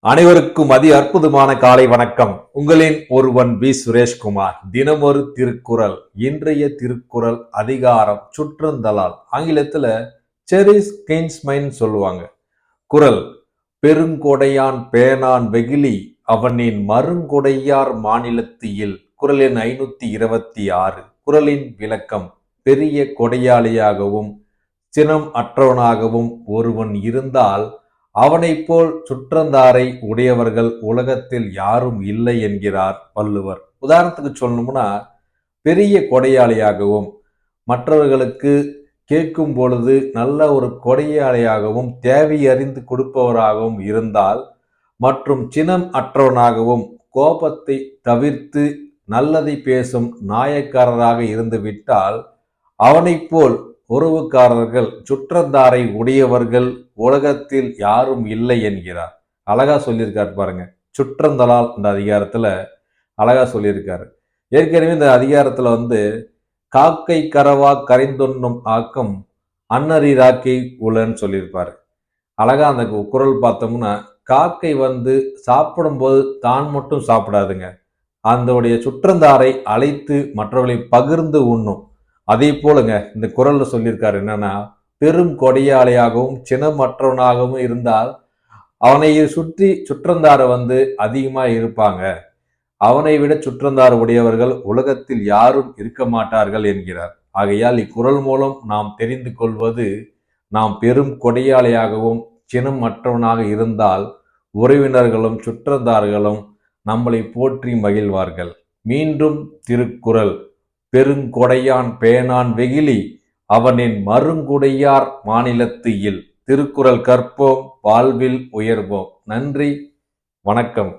அனைவருக்கும் அற்புதமான காலை வணக்கம். உங்களின் ஒருவன் பி சுரேஷ்குமார். தினமொரு திருக்குறள். இன்றைய திருக்குறள் அதிகாரம் சுற்றந்தலால். ஆங்கிலத்துல செரிஸ் கிங்ஸ்மைன் சொல்லுவாங்க. குறள்: பெருங்கொடையான் பேணான் வெகுளி அவனின் மருங்கொடையார் மாநிலத்து இல். குறள் எண் 526. குறளின் விளக்கம்: பெரிய கொடையாளியாகவும் சினம் அற்றவனாகவும் ஒருவன் இருந்தால் அவனைப் போல் சுற்றந்தாரை உடையவர்கள் உலகத்தில் யாரும் இல்லை என்கிறார் வள்ளுவர். உதாரணத்துக்கு சொல்லணும்னா, பெரிய கொடையாளியாகவும் மற்றவர்களுக்கு கேட்கும் பொழுது நல்ல ஒரு கொடையாளியாகவும் தேவை அறிந்து கொடுப்பவராகவும் இருந்தால், மற்றும் சினம் அற்றவனாகவும் கோபத்தை தவிர்த்து நல்லதை பேசும் நாயக்காரராக இருந்து விட்டால் அவனைப் போல் உறவுக்காரர்கள் சுற்றந்தாரை உடையவர்கள் உலகத்தில் யாரும் இல்லை என்கிறார். அழகா சொல்லியிருக்காரு பாருங்க. சுற்றந்தலால் இந்த அதிகாரத்துல அழகா சொல்லியிருக்காரு. ஏற்கனவே இந்த அதிகாரத்துல காக்கை கரவா கரைந்தொன்னும் ஆக்கம் அன்னறிராக்கை உலன்னு சொல்லியிருப்பாரு. அழகா அந்த குறள் பார்த்தோம்னா, காக்கை சாப்பிடும்போது தான் மட்டும் சாப்பிடாதுங்க, அதனுடைய சுற்றந்தாரை அழைத்து மற்றவர்களை பகிர்ந்து உண்ணும். அதே போலங்க இந்த குறள்ல சொல்லியிருக்காரு என்னன்னா, பெரும் கொடையாளியாகவும் சினமற்றவனாகவும் இருந்தால் அவனை சுற்றி சுற்றந்தார அதிகமா இருப்பாங்க. அவனை விட சுற்றந்தார் உடையவர்கள் உலகத்தில் யாரும் இருக்க மாட்டார்கள் என்கிறார். ஆகையால் இக்குறள் மூலம் நாம் தெரிந்து கொள்வது, நாம் பெரும் கொடையாளியாகவும் சினமற்றவனாக இருந்தால் உறவினர்களும் சுற்றந்தார்களும் நம்மளை போற்றி மகிழ்வார்கள். மீண்டும் திருக்குறள்: பெருங்கொடையான் பேணான் வெகுளி அவனின் மருங்குடையார் மாநிலத்து இல். திருக்குறள் கற்போம், வாழ்வில் உயர்வோம். நன்றி, வணக்கம்.